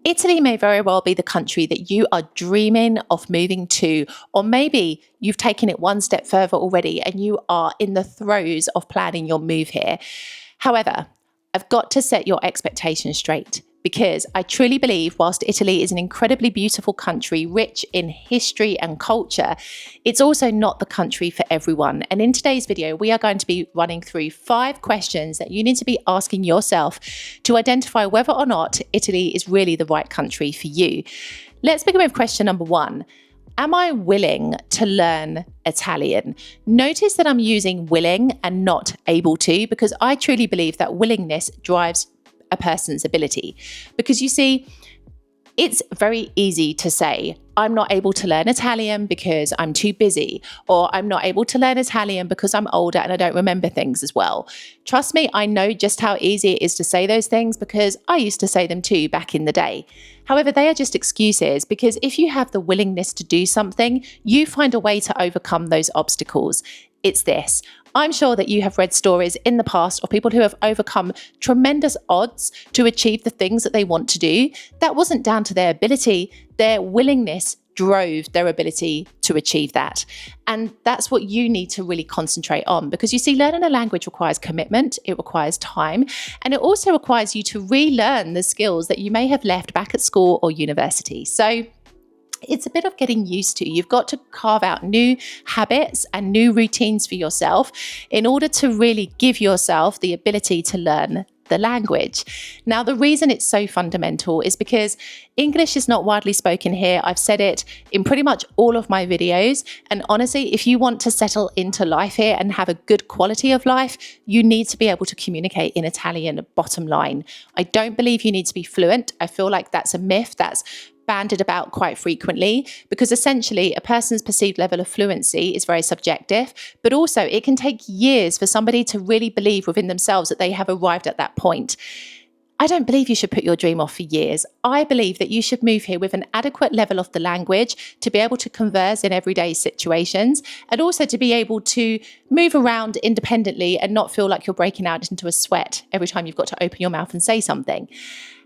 Italy may very well be the country that you are dreaming of moving to, or maybe you've taken it one step further already and you are in the throes of planning your move here. However, I've got to set your expectations straight, because I truly believe whilst Italy is an incredibly beautiful country, rich in history and culture, it's also not the country for everyone. And in today's video, we are going to be running through 5 questions that you need to be asking yourself to identify whether or not Italy is really the right country for you. Let's begin with question number 1. Am I willing to learn Italian? Notice that I'm using willing and not able to, because I truly believe that willingness drives a person's ability. Because you see, it's very easy to say, I'm not able to learn Italian because I'm too busy, or I'm not able to learn Italian because I'm older and I don't remember things as well. Trust me, I know just how easy it is to say those things because I used to say them too back in the day. However, they are just excuses, because if you have the willingness to do something, you find a way to overcome those obstacles. It's this. I'm sure that you have read stories in the past of people who have overcome tremendous odds to achieve the things that they want to do. That wasn't down to their ability. Their willingness drove their ability to achieve that. And that's what you need to really concentrate on, because you see, learning a language requires commitment, it requires time, and it also requires you to relearn the skills that you may have left back at school or university. So it's a bit of getting used to. You've got to carve out new habits and new routines for yourself in order to really give yourself the ability to learn the language. Now, the reason it's so fundamental is because English is not widely spoken here. I've said it in pretty much all of my videos. And honestly, if you want to settle into life here and have a good quality of life, you need to be able to communicate in Italian, bottom line. I don't believe you need to be fluent. I feel like that's a myth that's banded about quite frequently, because essentially a person's perceived level of fluency is very subjective, but also it can take years for somebody to really believe within themselves that they have arrived at that point. I don't believe you should put your dream off for years. I believe that you should move here with an adequate level of the language to be able to converse in everyday situations, and also to be able to move around independently and not feel like you're breaking out into a sweat every time you've got to open your mouth and say something.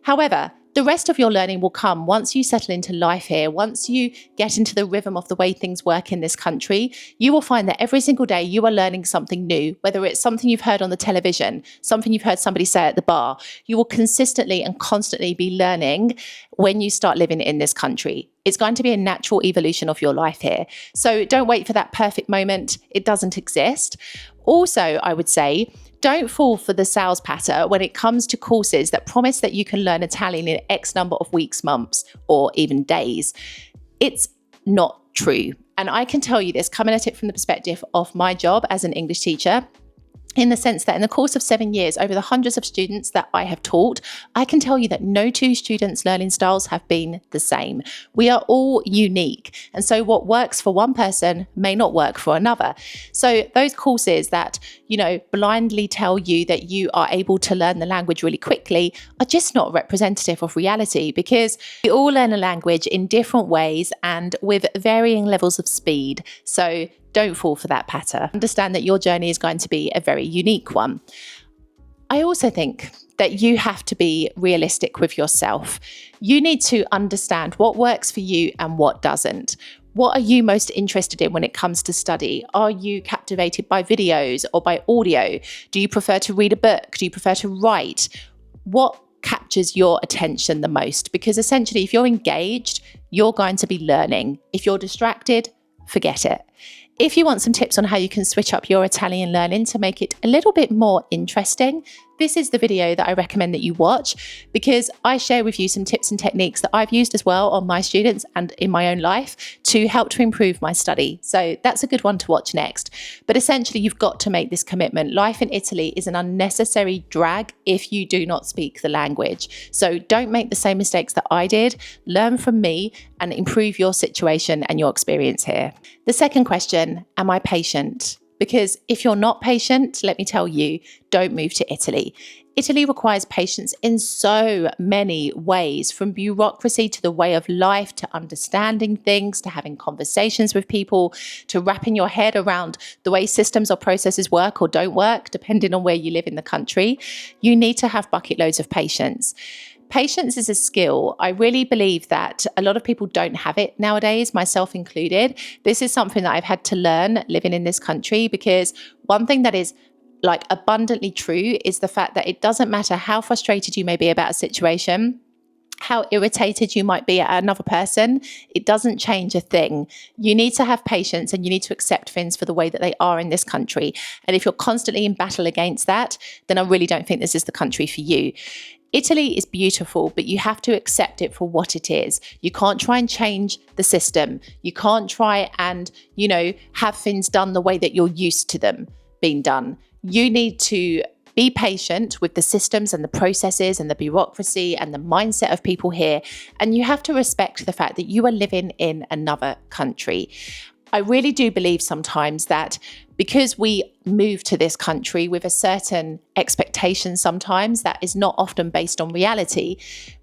However, the rest of your learning will come once you settle into life here. Once you get into the rhythm of the way things work in this country, you will find that every single day you are learning something new, whether it's something you've heard on the television, something you've heard somebody say at the bar. You will consistently and constantly be learning when you start living in this country. It's going to be a natural evolution of your life here. So don't wait for that perfect moment. It doesn't exist. Also, I would say, don't fall for the sales patter when it comes to courses that promise that you can learn Italian in X number of weeks, months, or even days. It's not true. And I can tell you this, coming at it from the perspective of my job as an English teacher, in the sense that in the course of 7 years, over the hundreds of students that I have taught, I can tell you that no 2 students' learning styles have been the same. We are all unique. And so what works for one person may not work for another. So those courses that, blindly tell you that you are able to learn the language really quickly are just not representative of reality, because we all learn a language in different ways and with varying levels of speed. So don't fall for that patter. Understand that your journey is going to be a very unique one. I also think that you have to be realistic with yourself. You need to understand what works for you and what doesn't. What are you most interested in when it comes to study? Are you captivated by videos or by audio? Do you prefer to read a book? Do you prefer to write? What captures your attention the most? Because essentially, if you're engaged, you're going to be learning. If you're distracted, forget it. If you want some tips on how you can switch up your Italian learning to make it a little bit more interesting, this is the video that I recommend that you watch, because I share with you some tips and techniques that I've used as well on my students and in my own life to help to improve my study. So that's a good one to watch next. But essentially, you've got to make this commitment. Life in Italy is an unnecessary drag if you do not speak the language. So don't make the same mistakes that I did. Learn from me and improve your situation and your experience here. The second question, am I patient? Because if you're not patient, let me tell you, don't move to Italy. Italy requires patience in so many ways, from bureaucracy to the way of life, to understanding things, to having conversations with people, to wrapping your head around the way systems or processes work or don't work, depending on where you live in the country. You need to have bucket loads of patience. Patience is a skill. I really believe that a lot of people don't have it nowadays, myself included. This is something that I've had to learn living in this country, because one thing that is like abundantly true is the fact that it doesn't matter how frustrated you may be about a situation, how irritated you might be at another person, it doesn't change a thing. You need to have patience and you need to accept things for the way that they are in this country. And if you're constantly in battle against that, then I really don't think this is the country for you. Italy is beautiful, but you have to accept it for what it is. You can't try and change the system. You can't try and, have things done the way that you're used to them being done. You need to be patient with the systems and the processes and the bureaucracy and the mindset of people here. And you have to respect the fact that you are living in another country. I really do believe sometimes that because we move to this country with a certain expectation sometimes that is not often based on reality,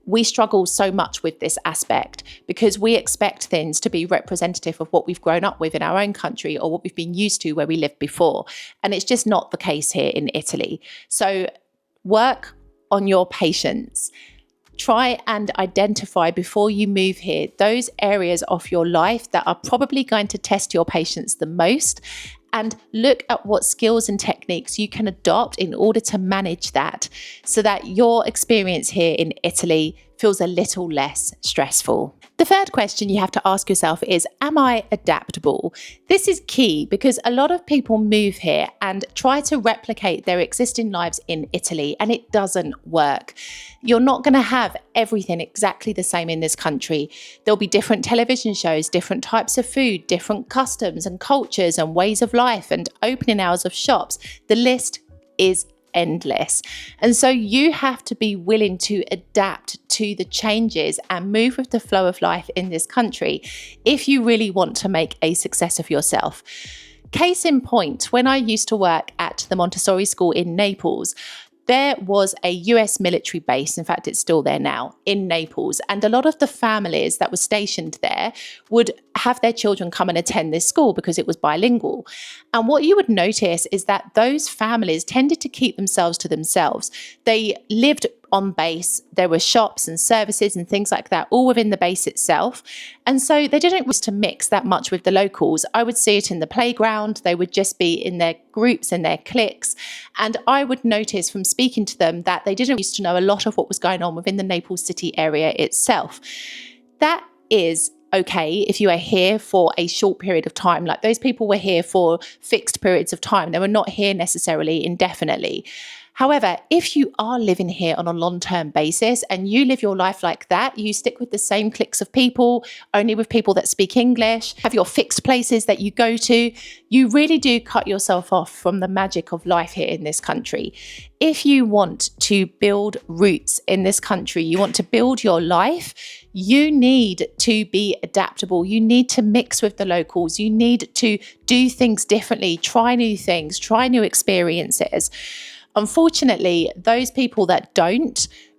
we struggle so much with this aspect because we expect things to be representative of what we've grown up with in our own country or what we've been used to where we lived before. And it's just not the case here in Italy. So work on your patience. Try and identify before you move here those areas of your life that are probably going to test your patience the most, and look at what skills and techniques you can adopt in order to manage that so that your experience here in Italy feels a little less stressful. The third question you have to ask yourself is, am I adaptable? This is key because a lot of people move here and try to replicate their existing lives in Italy, and it doesn't work. You're not going to have everything exactly the same in this country. There'll be different television shows, different types of food, different customs and cultures and ways of life and opening hours of shops. The list is endless. And so you have to be willing to adapt to the changes and move with the flow of life in this country if you really want to make a success of yourself. Case in point, when I used to work at the Montessori school in Naples, there was a US military base, in fact, it's still there now, in Naples. And a lot of the families that were stationed there would have their children come and attend this school because it was bilingual. And what you would notice is that those families tended to keep themselves to themselves. They lived on base. There were shops and services and things like that all within the base itself. And so they didn't wish to mix that much with the locals. I would see it in the playground. They would just be in their groups and their cliques. And I would notice from speaking to them that they didn't used to know a lot of what was going on within the Naples city area itself. That is okay if you are here for a short period of time. Like those people were here for fixed periods of time. They were not here necessarily indefinitely. However, if you are living here on a long-term basis and you live your life like that, you stick with the same cliques of people, only with people that speak English, have your fixed places that you go to, you really do cut yourself off from the magic of life here in this country. If you want to build roots in this country, you want to build your life, you need to be adaptable. You need to mix with the locals. You need to do things differently, try new things, try new experiences. Unfortunately, those people that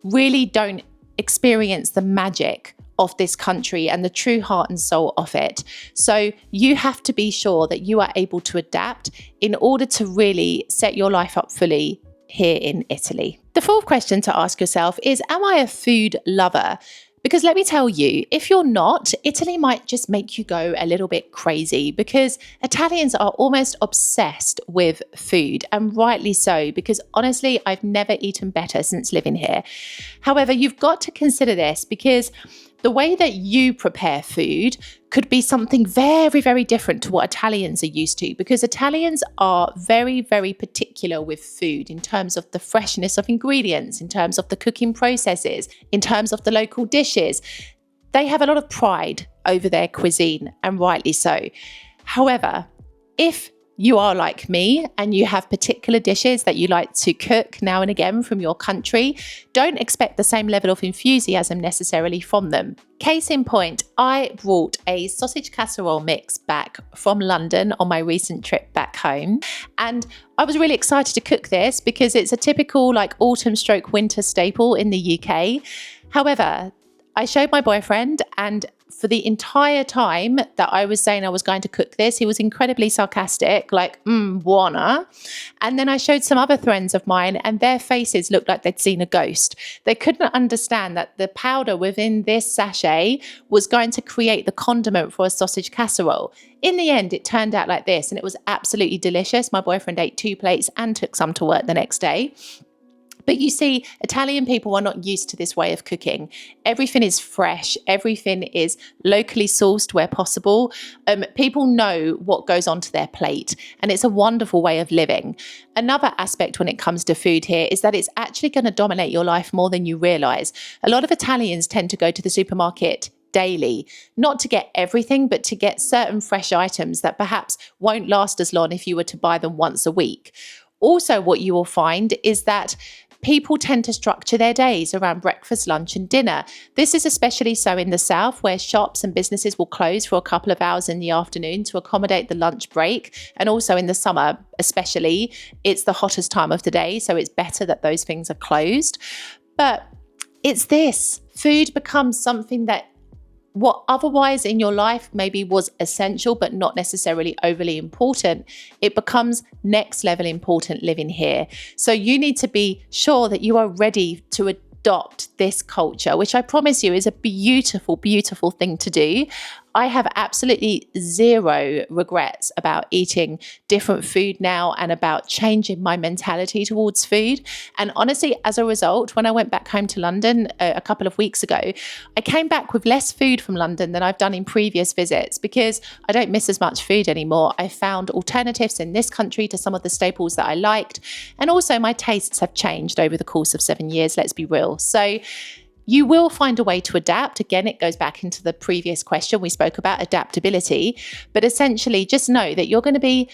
really don't experience the magic of this country and the true heart and soul of it. So you have to be sure that you are able to adapt in order to really set your life up fully here in Italy. The fourth question to ask yourself is, am I a food lover? Because let me tell you, if you're not, Italy might just make you go a little bit crazy, because Italians are almost obsessed with food, and rightly so, because honestly, I've never eaten better since living here. However, you've got to consider this, because the way that you prepare food could be something very, very different to what Italians are used to, because Italians are very, very particular with food in terms of the freshness of ingredients, in terms of the cooking processes, in terms of the local dishes. They have a lot of pride over their cuisine, and rightly so. However, if you are like me and you have particular dishes that you like to cook now and again from your country, don't expect the same level of enthusiasm necessarily from them. Case in point, I brought a sausage casserole mix back from London on my recent trip back home. And I was really excited to cook this because it's a typical autumn/winter staple in the UK. However, I showed my boyfriend, and for the entire time that I was saying I was going to cook this, he was incredibly sarcastic, like, buona. And then I showed some other friends of mine, and their faces looked like they'd seen a ghost. They couldn't understand that the powder within this sachet was going to create the condiment for a sausage casserole. In the end, it turned out like this, and it was absolutely delicious. My boyfriend ate 2 plates and took some to work the next day. But you see, Italian people are not used to this way of cooking. Everything is fresh. Everything is locally sourced where possible. People know what goes onto their plate, and it's a wonderful way of living. Another aspect when it comes to food here is that it's actually going to dominate your life more than you realize. A lot of Italians tend to go to the supermarket daily, not to get everything, but to get certain fresh items that perhaps won't last as long if you were to buy them once a week. Also, what you will find is that people tend to structure their days around breakfast, lunch, and dinner. This is especially so in the south, where shops and businesses will close for a couple of hours in the afternoon to accommodate the lunch break. And also in the summer, especially, it's the hottest time of the day, so it's better that those things are closed. But it's this. Food becomes something that what otherwise in your life maybe was essential but not necessarily overly important, it becomes next level important living here. So you need to be sure that you are ready to adopt this culture, which I promise you is a beautiful, beautiful thing to do. I have absolutely zero regrets about eating different food now and about changing my mentality towards food. And honestly, as a result, when I went back home to London a couple of weeks ago, I came back with less food from London than I've done in previous visits because I don't miss as much food anymore. I found alternatives in this country to some of the staples that I liked. And also my tastes have changed over the course of 7 years, let's be real. So you will find a way to adapt. Again, it goes back into the previous question we spoke about, adaptability. But essentially, just know that you're going to be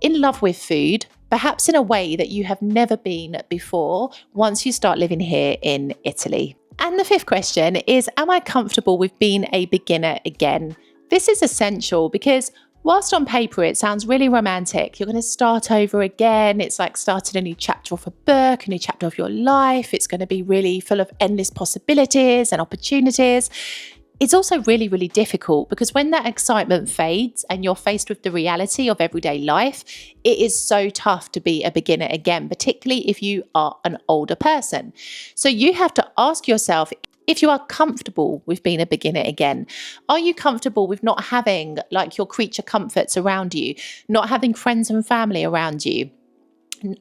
in love with food, perhaps in a way that you have never been before, once you start living here in Italy. And the 5th question is, am I comfortable with being a beginner again? This is essential because whilst on paper it sounds really romantic, you're going to start over again. It's like starting a new chapter of a book, a new chapter of your life. It's going to be really full of endless possibilities and opportunities. It's also really, really difficult because when that excitement fades and you're faced with the reality of everyday life, it is so tough to be a beginner again, particularly if you are an older person. So you have to ask yourself, if you are comfortable with being a beginner again, are you comfortable with not having like your creature comforts around you, not having friends and family around you,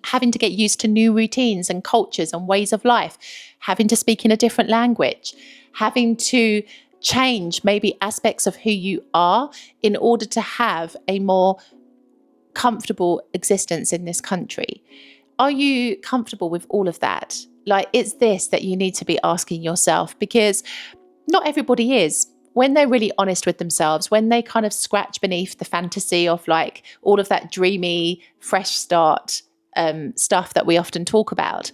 having to get used to new routines and cultures and ways of life, having to speak in a different language, having to change maybe aspects of who you are in order to have a more comfortable existence in this country? Are you comfortable with all of that? Like, it's this that you need to be asking yourself, because not everybody is. When they're really honest with themselves, when they kind of scratch beneath the fantasy of like all of that dreamy, fresh start stuff that we often talk about,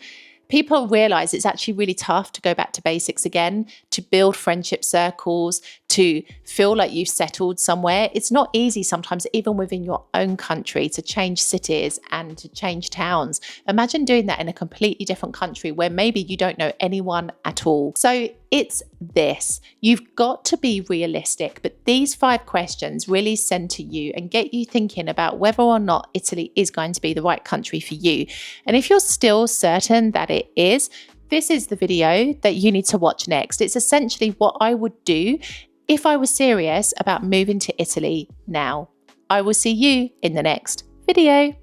people realize it's actually really tough to go back to basics again, to build friendship circles, to feel like you've settled somewhere. It's not easy sometimes, even within your own country, to change cities and to change towns. Imagine doing that in a completely different country where maybe you don't know anyone at all. So it's this. You've got to be realistic, but these 5 questions really center you and get you thinking about whether or not Italy is going to be the right country for you. And if you're still certain that it is, this is the video that you need to watch next. It's essentially what I would do if I was serious about moving to Italy now. I will see you in the next video.